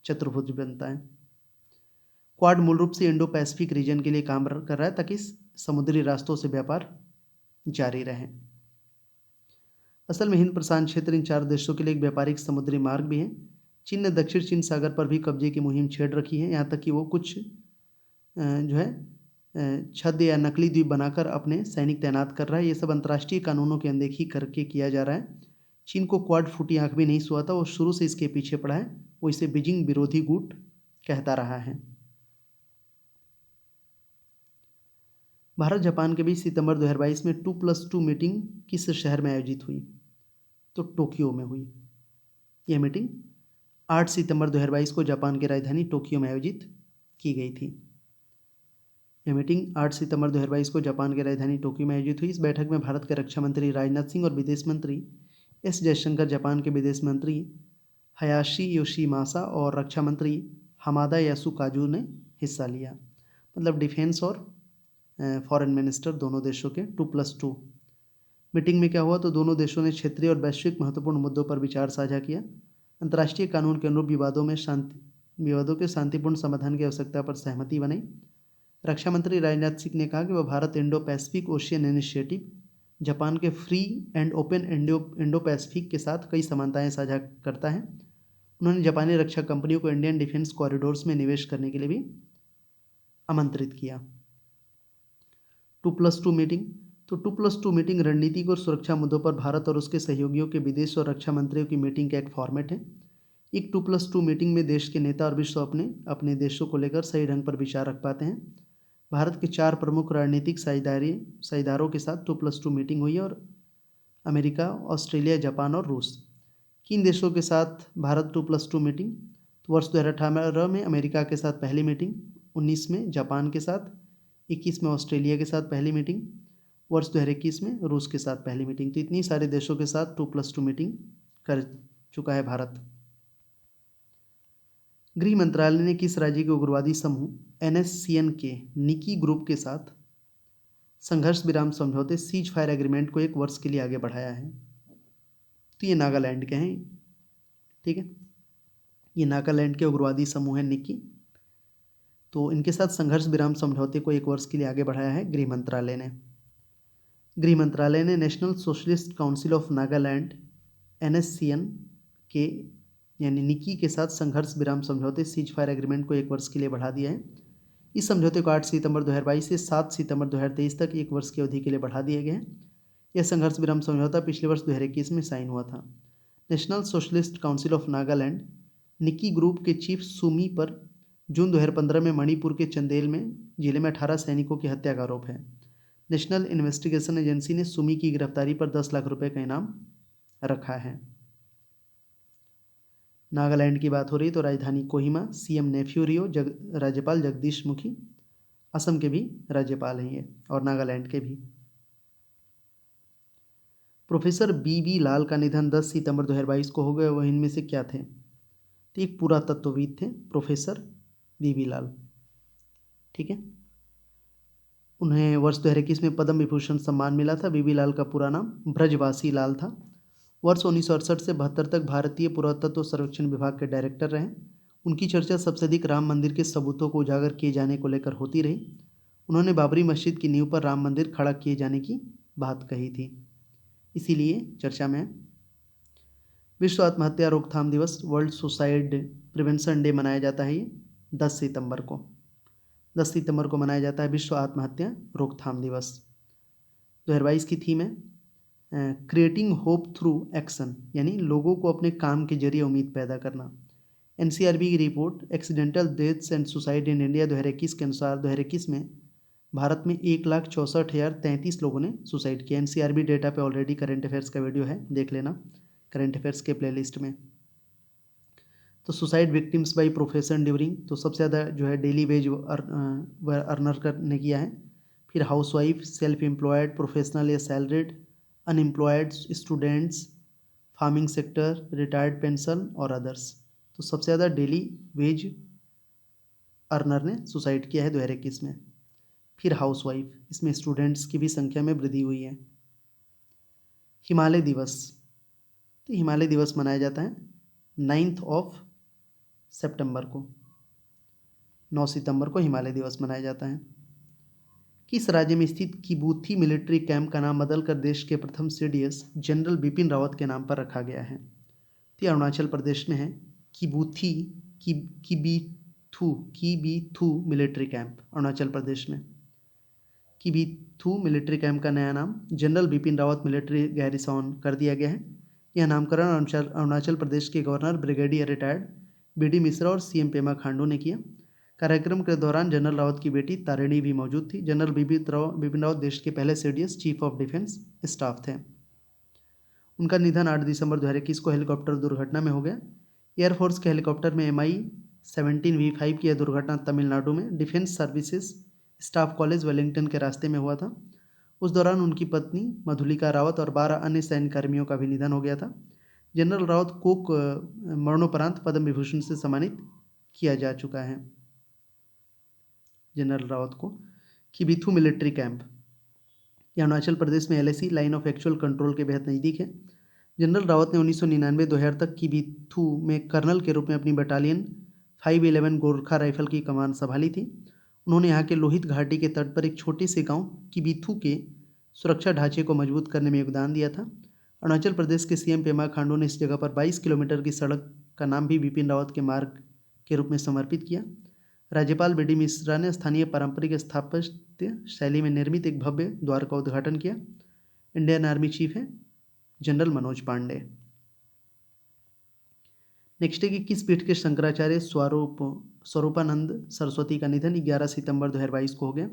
चतुर्भुज बनता है। क्वाड मूल रूप से इंडो पैसिफिक रीजन के लिए काम कर रहा है ताकि समुद्री रास्तों से व्यापार जारी रहे। असल में हिंद प्रशांत क्षेत्र इन 4 देशों के लिए एक व्यापारिक समुद्री मार्ग भी है। चीन ने दक्षिण चीन सागर पर भी कब्जे की मुहिम छेड़ रखी है। यहाँ तक कि वो कुछ जो है छद्म या नकली द्वीप बनाकर अपने सैनिक तैनात कर रहा है। ये सब अंतर्राष्ट्रीय कानूनों की अनदेखी करके किया जा रहा है। चीन को क्वाड फूटी आंख भी नहीं सोआ था, वो शुरू से इसके पीछे पड़ा है। वो इसे बीजिंग विरोधी गुट कहता रहा है। भारत जापान के बीच सितंबर 2022 में 2+2 मीटिंग किस शहर में आयोजित हुई? तो टोक्यो में हुई। यह मीटिंग 8 सितंबर 2022 को जापान की राजधानी टोक्यो में आयोजित की गई थी। यह मीटिंग 8 सितंबर 2022 को जापान की राजधानी टोक्यो में आयोजित हुई। इस बैठक में भारत के रक्षा मंत्री राजनाथ सिंह और विदेश मंत्री एस जयशंकर, जापान के विदेश मंत्री हयाशी योशिमासा और रक्षा मंत्री हमादा यासुकाजू ने हिस्सा लिया। मतलब डिफेंस और फॉरेन मिनिस्टर दोनों देशों के 2+2। मीटिंग में क्या हुआ? तो दोनों देशों ने क्षेत्रीय और वैश्विक महत्वपूर्ण मुद्दों पर विचार साझा किया। अंतर्राष्ट्रीय कानून के अनुरूप विवादों के शांतिपूर्ण समाधान की आवश्यकता पर सहमति बनी। रक्षा मंत्री राजनाथ सिंह ने कहा कि वह Bharat Indo Pacific Ocean initiative, Japan के free and open Indo Pacific के साथ कई समानताएं साझा करता है। उन्होंने जापानी रक्षा कंपनियों को इंडियन डिफेंस कॉरिडोर्स में निवेश करने के लिए भी आमंत्रित किया। 2+2 मीटिंग। तो 2+2 मीटिंग रणनीतिक और सुरक्षा मुद्दों पर भारत और उसके सहयोगियों के विदेश और रक्षा मंत्रियों की मीटिंग का एक फॉर्मेट है। एक 2+2 मीटिंग में देश के नेता और विश्व अपने देशों को लेकर सही ढंग पर विचार रख पाते हैं। भारत के 4 प्रमुख रणनीतिक साझेदारों के साथ 2+2 मीटिंग हुई और अमेरिका, ऑस्ट्रेलिया, जापान और रूस, किन देशों के साथ भारत 2+2 मीटिंग? तो वर्ष 2018 में अमेरिका के साथ पहली मीटिंग, 19 में जापान के साथ, 21 में ऑस्ट्रेलिया के साथ पहली मीटिंग, वर्ष 2021 में रूस के साथ पहली मीटिंग। तो इतनी सारे देशों के साथ 2+2 मीटिंग कर चुका है भारत। गृह मंत्रालय ने किस राज्य के उग्रवादी समूह NSCN के निकी ग्रुप के साथ संघर्ष विराम समझौते सीज फायर एग्रीमेंट को 1 वर्ष के लिए आगे बढ़ाया है? तो ये नागालैंड के हैं। ठीक है, ये नागालैंड के उग्रवादी समूह हैं निकी। तो इनके साथ संघर्ष विराम समझौते को 1 वर्ष के लिए आगे बढ़ाया है गृह मंत्रालय ने। गृह मंत्रालय ने national socialist council of Nagaland NSCN के यानी निकी के साथ संघर्ष विराम समझौते सीज फायर एग्रीमेंट को 1 वर्ष के लिए बढ़ा दिया है। इस समझौते को 8 सितंबर 2022 से 7 सितंबर 2023 तक 1 वर्ष की अवधि के लिए बढ़ा दिए गए हैं। यह संघर्ष विराम समझौता पिछले वर्ष 2021 में साइन हुआ था। National socialist council of Nagaland Niki group के चीफ सुमी पर जून 2015 में मणिपुर के चंदेल में जिले में 18 सैनिकों की हत्या का आरोप है। नेशनल इन्वेस्टिगेशन एजेंसी ने सुमी की गिरफ्तारी पर 10 लाख रुपए का इनाम रखा है। नागालैंड की बात हो रही तो राजधानी कोहिमा, CM नेफ्यू रियो, राज्यपाल जगदीश मुखी, असम के भी राज्यपाल हैं ये, और नागालैंड के भी। प्रोफेसर BB लाल का निधन 10 सितंबर 2022 को हो गया। वह इनमें से क्या थे? तो एक पुरातत्वविद थे प्रोफेसर BB लाल। ठीक है, उन्हें वर्ष 2021 में पद्म विभूषण सम्मान मिला था। BB लाल का पूरा नाम ब्रजवासी लाल था। वर्ष 1968 से 72 तक भारतीय पुरातत्व सर्वेक्षण विभाग के डायरेक्टर रहे। उनकी चर्चा सबसे अधिक राम मंदिर के सबूतों को उजागर किए जाने को लेकर होती रही। उन्होंने बाबरी मस्जिद की नींव पर राम मंदिर खड़ा किए जाने की बात कही थी, इसीलिए चर्चा में। विश्व आत्महत्या रोकथाम दिवस, वर्ल्ड सुसाइड प्रिवेंशन डे मनाया जाता है ये 10 सितंबर को। 10 सितंबर को मनाया जाता है विश्व आत्महत्या रोकथाम दिवस। 2022 की थीम है क्रिएटिंग होप थ्रू एक्शन, यानी लोगों को अपने काम के जरिए उम्मीद पैदा करना। NCRB की report accidental deaths and suicide in India 2021 के अनुसार 2021 में भारत में 1,64,033 लोगों ने सुसाइड किया। NCRB डेटा पे ऑलरेडी करंट अफेयर्स का वीडियो है, देख लेना करंट अफेयर्स के प्लेलिस्ट में। तो suicide victims by profession during, तो सबसे ज़्यादा जो है डेली वेज अर्नर ने किया है। फिर हाउसवाइफ, सेल्फ एम्प्लॉयड, प्रोफेशनल या salaried, unemployed, students, farming sector, retired pension और अदर्स। तो सबसे ज़्यादा डेली वेज अर्नर ने सुसाइड किया है 2021 में। फिर हाउसवाइफ, इसमें स्टूडेंट्स की भी संख्या में वृद्धि हुई है। हिमालय दिवस, तो हिमालय दिवस मनाया जाता है 9 सितंबर को। 9 सितंबर को हिमालय दिवस मनाया जाता है। किस राज्य में स्थित किबूथी मिलिट्री कैंप का नाम बदलकर देश के प्रथम CDS जनरल बिपिन रावत के नाम पर रखा गया है? तो अरुणाचल प्रदेश में है किबूथी किबीथू मिलिट्री कैंप, अरुणाचल प्रदेश में। किबीथू मिलिट्री कैंप का नया नाम जनरल बिपिन रावत मिलिट्री गैरिसॉन कर दिया गया है। यह नामकरण अरुणाचल प्रदेश के governor brigadier retired BD Mishra और CM पेमा खांडू ने किया। कार्यक्रम के दौरान जनरल रावत की बेटी तारिणी भी मौजूद थी। जनरल बिपिन रावत देश के पहले CDS chief of defence staff थे। उनका निधन 8 दिसंबर 2021 को हेलीकॉप्टर दुर्घटना में हो गया। एयरफोर्स के हेलीकॉप्टर में MI-17V5 की यह दुर्घटना तमिलनाडु में defence services staff college Wellington के रास्ते में हुआ था। उस दौरान उनकी पत्नी मधुलिका रावत और 12 अन्य सैन्य कर्मियों का भी निधन हो गया था। जनरल रावत को मरणोपरांत पद्म विभूषण से सम्मानित किया जा चुका है। जनरल रावत को। किबीथू मिलिट्री कैंप, यह अरुणाचल प्रदेश में LAC line of actual control के बेहद नज़दीक है। जनरल रावत ने 1999-2000 तक किबीथू में कर्नल के रूप में अपनी बटालियन 511 गोरखा राइफल की कमान संभाली थी। उन्होंने यहाँ के लोहित घाटी के तट पर एक छोटे से गांव किबीथू के सुरक्षा ढांचे को मजबूत करने में योगदान दिया था। अरुणाचल प्रदेश के CM पेमा खांडू ने इस जगह पर 22 किलोमीटर की सड़क का नाम भी बिपिन रावत के मार्ग के रूप में समर्पित किया। राज्यपाल BD मिश्रा ने स्थानीय पारंपरिक स्थापत्य शैली में निर्मित एक भव्य द्वार का उद्घाटन किया। इंडियन आर्मी चीफ है जनरल मनोज पांडे। नेक्स्ट है कि किस पीठ के शंकराचार्य स्वरूपानंद सरस्वती का निधन 11 सितंबर 2022 को हो गया?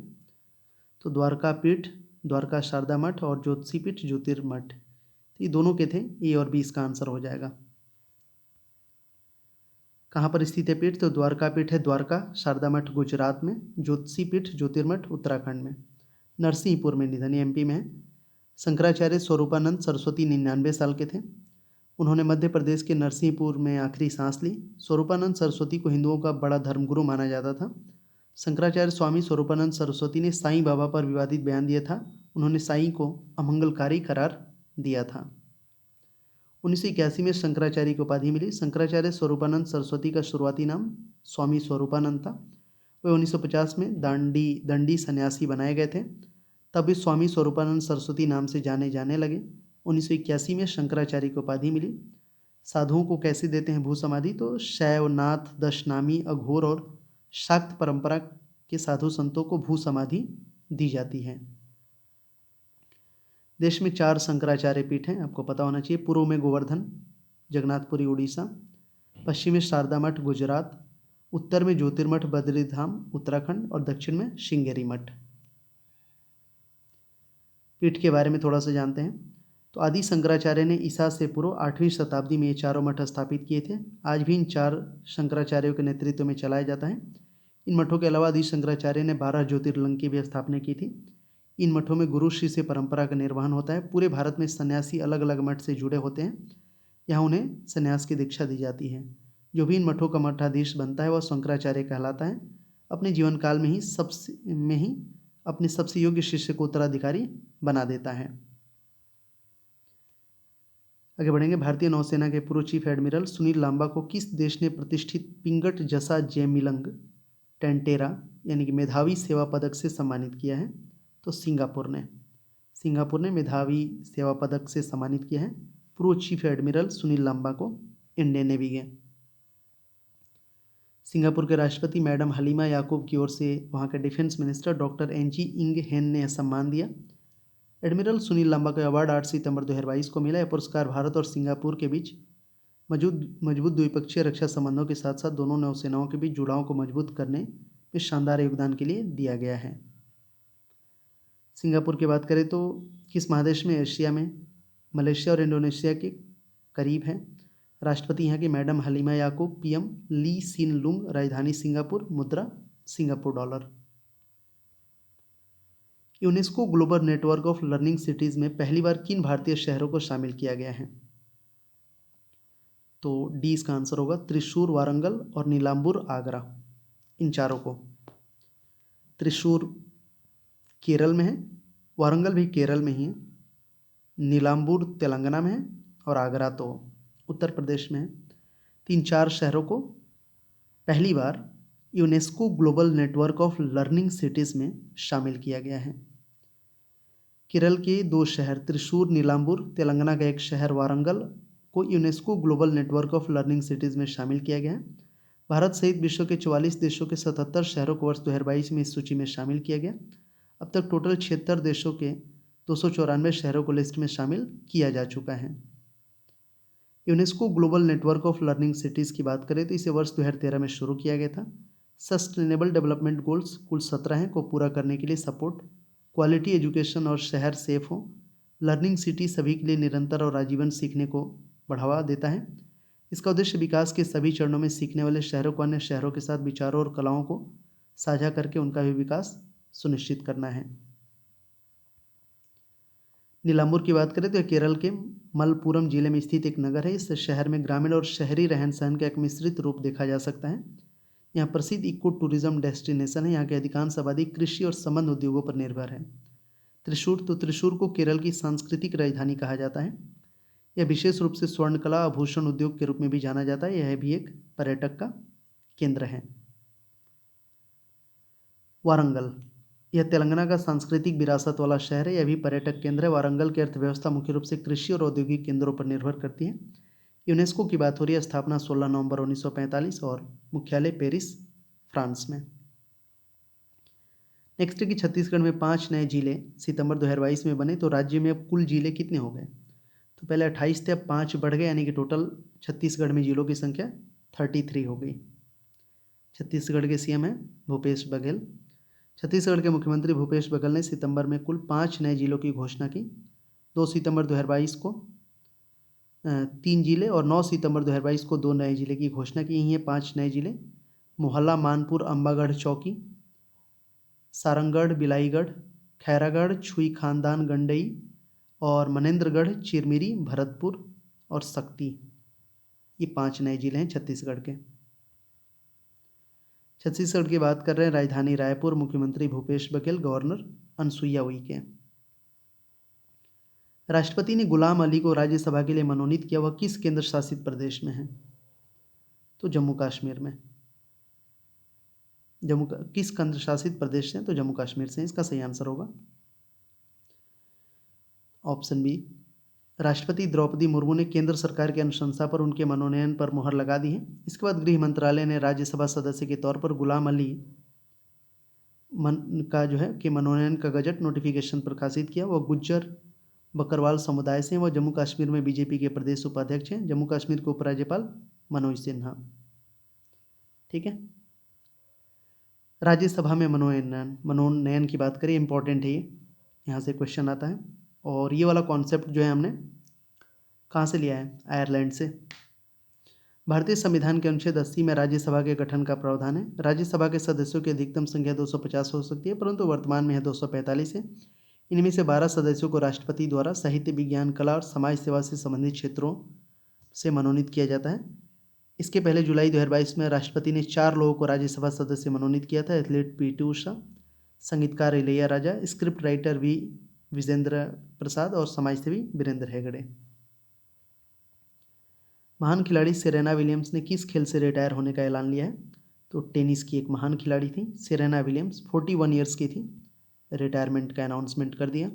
तो द्वारका पीठ, द्वारका शारदा मठ और ज्योतिषी पीठ ज्योतिर्मठ, ये दोनों के थे। A और B इसका आंसर हो जाएगा। कहाँ पर स्थित है पीठ? तो द्वारका पीठ है द्वारका, शारदा मठ गुजरात में, ज्योतिषी पीठ ज्योतिर्मठ उत्तराखंड में। नरसिंहपुर में निधन MP में है। शंकराचार्य स्वरूपानंद सरस्वती 99 साल के थे। उन्होंने मध्य प्रदेश के नरसिंहपुर में आखिरी सांस ली। स्वरूपानंद सरस्वती को हिंदुओं का बड़ा धर्मगुरु माना जाता था। शंकराचार्य स्वामी स्वरूपानंद सरस्वती ने साईं बाबा पर विवादित बयान दिया था। उन्होंने साईं को अमंगलकारी करार दिया था। 1981 में शंकराचार्य की उपाधि मिली। शंकराचार्य स्वरूपानंद सरस्वती का शुरुआती नाम स्वामी स्वरूपानंद था। वे 1950 में दंडी सन्यासी बनाए गए थे। तब वे स्वामी स्वरूपानंद सरस्वती नाम से जाने जाने लगे। 1981 में शंकराचार्य की उपाधि मिली। साधुओं को कैसे देते हैं भू समाधि? तो शैव, नाथ, दशनामी, अघोर और शाक्त परंपरा के साधु संतों को भू समाधि दी जाती है। देश में 4 शंकराचार्य पीठ हैं, आपको पता होना चाहिए। पूर्व में गोवर्धन, जगन्नाथपुरी उड़ीसा, पश्चिम में शारदा मठ गुजरात, उत्तर में ज्योतिर्मठ बद्रीधाम उत्तराखंड और दक्षिण में श्रृंगेरी मठ। पीठ के बारे में थोड़ा सा जानते हैं। तो आदि शंकराचार्य ने ईसा से पूर्व 8वीं शताब्दी में ये चारों मठ स्थापित किए थे। आज भी इन 4 शंकराचार्यों के नेतृत्व में चलाया जाता है। इन मठों के अलावा आदि शंकराचार्य ने 12 ज्योतिर्लिंग की भी स्थापना की थी। इन मठों में गुरु शिष्य परंपरा का निर्वहन होता है। पूरे भारत में सन्यासी अलग अलग मठ से जुड़े होते हैं। यहाँ उन्हें सन्यास की दीक्षा दी जाती है। जो भी इन मठों का मठाधीश बनता है वह शंकराचार्य कहलाता है। अपने जीवन काल में ही अपने सबसे योग्य शिष्य को उत्तराधिकारी बना देता है। आगे बढ़ेंगे। भारतीय नौसेना के पूर्व चीफ एडमिरल सुनील लांबा को किस देश ने प्रतिष्ठित पिंगट जसा जयमिलंग टेंटेरा यानी कि मेधावी सेवा पदक से सम्मानित किया है? तो सिंगापुर ने मेधावी सेवा पदक से सम्मानित किया है पूर्व चीफ एडमिरल सुनील लांबा को इंडियन नेवी के। सिंगापुर के राष्ट्रपति मैडम हलीमा याकूब की ओर से वहाँ के डिफेंस मिनिस्टर डॉक्टर एनजी इंग हेन ने सम्मान दिया। एडमिरल सुनील लांबा को अवार्ड 8 सितंबर 2022 को मिला। यह पुरस्कार भारत और सिंगापुर के बीच मजबूत द्विपक्षीय रक्षा संबंधों के साथ साथ दोनों नौसेनाओं के बीच जुड़ाव को मजबूत करने में शानदार योगदान के लिए दिया गया है। सिंगापुर की बात करें तो किस महादेश में? एशिया में। मलेशिया और इंडोनेशिया के करीब है। राष्ट्रपति यहाँ की मैडम हलीमा याकूब, पीएम ली सिन लुंग, राजधानी सिंगापुर, मुद्रा Singapore dollar. UNESCO global network of learning cities में पहली बार किन भारतीय शहरों को शामिल किया गया है? तो डी इसका आंसर होगा, त्रिशूर, वारंगल और नीलांबूर आगरा। इन चारों को। त्रिशूर केरल में है, वारंगल भी केरल में ही है, नीलांबूर तेलंगाना में है और आगरा तो उत्तर प्रदेश में है। 3-4 शहरों को पहली बार UNESCO global network of learning cities में शामिल किया गया है। केरल के 2 शहर त्रिशूर, नीलांबूर, तेलंगाना का एक शहर वारंगल को UNESCO global network of learning cities में शामिल किया गया है। भारत सहित विश्व के 44 देशों के 77 शहरों को वर्ष 2022 में इस सूची में शामिल किया गया। अब तक टोटल 76 देशों के 294 शहरों को लिस्ट में शामिल किया जा चुका है। UNESCO global network of learning cities की बात करें तो इसे वर्ष 2013 में शुरू किया गया था। सस्टेनेबल डेवलपमेंट गोल्स कुल 17 हैं को पूरा करने के लिए सपोर्ट, क्वालिटी एजुकेशन और शहर सेफ हो, लर्निंग सिटी सभी के लिए निरंतर और आजीवन सीखने को बढ़ावा देता है। इसका उद्देश्य विकास के सभी चरणों में सीखने वाले शहरों को अन्य शहरों के साथ विचारों और कलाओं को साझा करके उनका भी विकास सुनिश्चित करना है। नीलांबूर की बात करें तो केरल के मलप्पुरम जिले में स्थित एक नगर है। इस शहर में ग्रामीण और शहरी रहन सहन का एक मिश्रित रूप देखा जा सकता है। यहाँ प्रसिद्ध इको टूरिज्म डेस्टिनेशन है। यहाँ की अधिकांश आबादी कृषि और संबंध उद्योगों पर निर्भर है। त्रिशूर को केरल की सांस्कृतिक राजधानी कहा जाता है। यह विशेष रूप से स्वर्णकला आभूषण उद्योग के रूप में भी जाना जाता है। यह भी एक पर्यटक का केंद्र है। वारंगल, यह तेलंगाना का सांस्कृतिक विरासत वाला शहर है। यह भी पर्यटक केंद्र है। वारंगल की अर्थव्यवस्था मुख्य रूप से कृषि और औद्योगिक केंद्रों पर निर्भर करती है। यूनेस्को की बात हो रही है। स्थापना 16 नवंबर 1945 और मुख्यालय पेरिस, फ्रांस में। नेक्स्ट है कि छत्तीसगढ़ में 5 नए जिले सितंबर 2022 में बने। तो राज्य में अब कुल जिले कितने हो गए? तो पहले 28 थे, अब 5 बढ़ गए, यानी कि टोटल छत्तीसगढ़ में जिलों की संख्या 33 हो गई। छत्तीसगढ़ के सीएम हैं भूपेश बघेल। छत्तीसगढ़ के मुख्यमंत्री भूपेश बघेल ने सितंबर में कुल 5 नए जिलों की घोषणा की। 2 सितंबर 2022 को 3 जिले और 9 सितंबर 2022 को 2 नए जिले की घोषणा की। यही है 5 नए जिले: मोहल्ला, मानपुर, अम्बागढ़ चौकी, सारंगढ़, बिलाईगढ़, खैरागढ़, छुई खानदान, गंडई और मनेन्द्रगढ़, चिरमिरी, भरतपुर और शक्ति, ये 5 नए जिले हैं छत्तीसगढ़ के। छत्तीसगढ़ की बात कर रहे हैं, राजधानी रायपुर, मुख्यमंत्री भूपेश बघेल, गवर्नर अनसुईया उइके। राष्ट्रपति ने गुलाम अली को राज्यसभा के लिए मनोनीत किया, वह किस केंद्र शासित प्रदेश में है? तो जम्मू कश्मीर में। किस केंद्र शासित प्रदेश से? तो जम्मू कश्मीर से। इसका सही आंसर होगा ऑप्शन बी। राष्ट्रपति द्रौपदी मुर्मू ने केंद्र सरकार की अनुशंसा पर उनके मनोनयन पर मुहर लगा दी है। इसके बाद गृह मंत्रालय ने राज्यसभा सदस्य के तौर पर गुलाम अली का जो है कि मनोनयन का गजट नोटिफिकेशन प्रकाशित किया। वह गुज्जर बकरवाल समुदाय से। वह जम्मू कश्मीर में बीजेपी के प्रदेश उपाध्यक्ष हैं। जम्मू कश्मीर के उपराज्यपाल मनोज सिन्हा। ठीक है, राज्यसभा में मनोनयन की बात करें, इंपॉर्टेंट है ये, यहाँ से क्वेश्चन आता है। और ये वाला कॉन्सेप्ट जो है हमने कहाँ से लिया है? आयरलैंड से। भारतीय संविधान के अनुच्छेद 80 में राज्यसभा के गठन का प्रावधान है। राज्यसभा के सदस्यों की अधिकतम संख्या 250 हो सकती है, परंतु वर्तमान में यह 245 है। इनमें से 12 सदस्यों को राष्ट्रपति द्वारा साहित्य, विज्ञान, कला और समाज सेवा से संबंधित क्षेत्रों से मनोनीत किया जाता है। इसके पहले जुलाई 2022 में राष्ट्रपति ने 4 लोगों को राज्यसभा सदस्य मनोनीत किया था। एथलीट पीटी उषा, संगीतकार इलैयाराजा, स्क्रिप्ट राइटर विजेंद्र प्रसाद और समाजसेवी वीरेंद्र हेगड़े। महान खिलाड़ी सेरेना विलियम्स ने किस खेल से रिटायर होने का ऐलान लिया है? तो टेनिस की एक महान खिलाड़ी थी सेरेना विलियम्स, 41 ईयर्स की थी, रिटायरमेंट का अनाउंसमेंट कर दिया।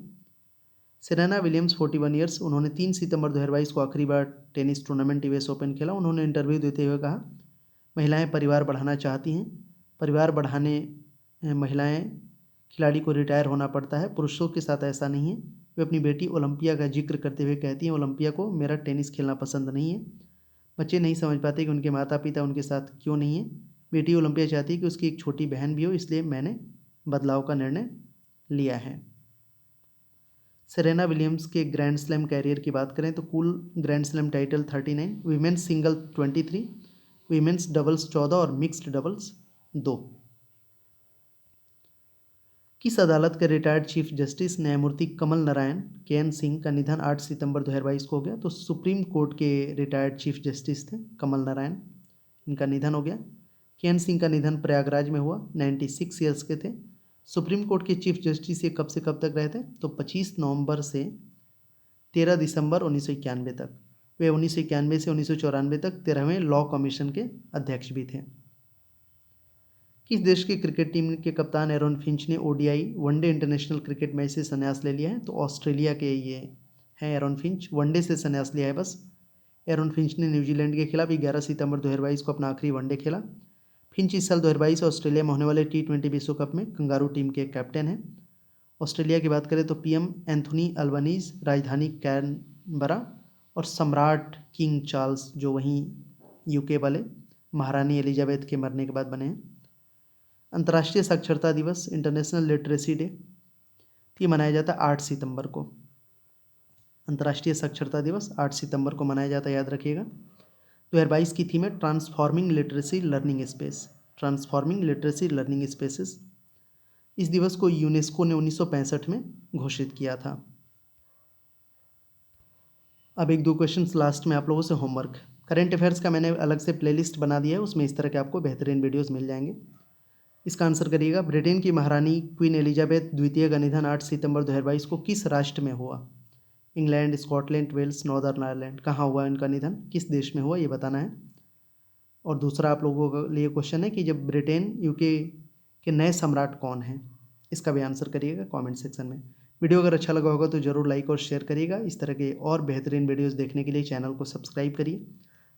सेरेना विलियम्स 41 ईयर्स, उन्होंने 3 सितंबर 2022 को आखिरी बार टेनिस टूर्नामेंट यूएस ओपन खेला। उन्होंने इंटरव्यू देते हुए कहा, महिलाएं परिवार बढ़ाना चाहती हैं, परिवार बढ़ाने महिलाएं खिलाड़ी को रिटायर होना पड़ता है, पुरुषों के साथ ऐसा नहीं है। वे अपनी बेटी ओलंपिया का जिक्र करते हुए कहती हैं, ओलंपिया को मेरा टेनिस खेलना पसंद नहीं है। बच्चे नहीं समझ पाते कि उनके माता पिता उनके साथ क्यों नहीं है। बेटी ओलंपिया चाहती है कि उसकी एक छोटी बहन भी हो, इसलिए मैंने बदलाव का निर्णय लिया है। सेरेना विलियम्स के ग्रैंड स्लैम कैरियर की बात करें तो कुल grand slam title 39, women's single 23, women's doubles 14 और मिक्स्ड डबल्स 2। किस अदालत के रिटायर्ड चीफ जस्टिस न्यायमूर्ति कमल नारायण KN सिंह का निधन 8 सितंबर 2022 को हो गया? तो सुप्रीम कोर्ट के रिटायर्ड चीफ जस्टिस थे कमल नारायण, इनका निधन हो गया। KN सिंह का निधन प्रयागराज में हुआ, 96 ईयर्स के थे। सुप्रीम कोर्ट के चीफ जस्टिस ये कब से कब तक रहे थे? तो 25 नवंबर से 13 दिसंबर 1991 तक। वे 1991 से 1994 तक 13वें लॉ कमीशन के अध्यक्ष भी थे। किस देश की क्रिकेट टीम के कप्तान एरन फिंच ने ODI one day international cricket match से संन्यास ले लिया है? तो ऑस्ट्रेलिया के ये हैं एरन फिंच, वनडे से संन्यास लिया है बस। एरन फिंच ने न्यूजीलैंड के खिलाफ 11 सितंबर 2022 को अपना आखिरी वनडे खेला। फिंच इस साल 2022 ऑस्ट्रेलिया में होने वाले T20 विश्व कप में कंगारू टीम के कैप्टन हैं। ऑस्ट्रेलिया की बात करें तो PM एंथोनी अल्बनीज राजधानी कैनबरा और सम्राट किंग चार्ल्स जो वहीं UK वाले महारानी एलिजाबेथ के मरने के बाद बने हैं। अंतर्राष्ट्रीय साक्षरता दिवस इंटरनेशनल लिटरेसी डे ये मनाया जाता है 8 सितंबर को। अंतर्राष्ट्रीय साक्षरता दिवस 8 सितंबर को मनाया जाता है, याद रखिएगा। 2022 की थीम है transforming literacy learning space, transforming literacy learning spaces. इस दिवस को यूनेस्को ने 1965 में घोषित किया था। अब 1-2 क्वेश्चंस लास्ट में आप लोगों से होमवर्क। करंट अफेयर्स का मैंने अलग से प्लेलिस्ट बना दिया है, उसमें इस तरह के आपको बेहतरीन वीडियोस मिल जाएंगे। इसका आंसर करिएगा। ब्रिटेन की महारानी क्वीन एलिजाबेथ द्वितीय का निधन 8 सितंबर 2022 को किस राष्ट्र में हुआ? England, Scotland, Wales, Northern Ireland, कहाँ हुआ इनका निधन, किस देश में हुआ, ये बताना है। और दूसरा आप लोगों के लिए क्वेश्चन है कि जब ब्रिटेन UK के नए सम्राट कौन हैं, इसका भी आंसर करिएगा कमेंट सेक्शन में। वीडियो अगर अच्छा लगा होगा तो ज़रूर लाइक और शेयर करिएगा। इस तरह के और बेहतरीन वीडियोज़ देखने के लिए चैनल को सब्सक्राइब करिए।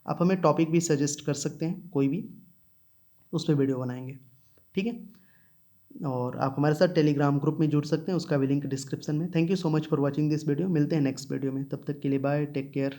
आप हमें टॉपिक भी सजेस्ट कर सकते हैं, कोई भी, उस पर वीडियो बनाएंगे, ठीक है। और आप हमारे साथ टेलीग्राम ग्रुप में जुड़ सकते हैं, उसका भी लिंक डिस्क्रिप्शन में। Thank you so much for watching this video. मिलते हैं नेक्स्ट वीडियो में, तब तक के लिए बाय, टेक केयर।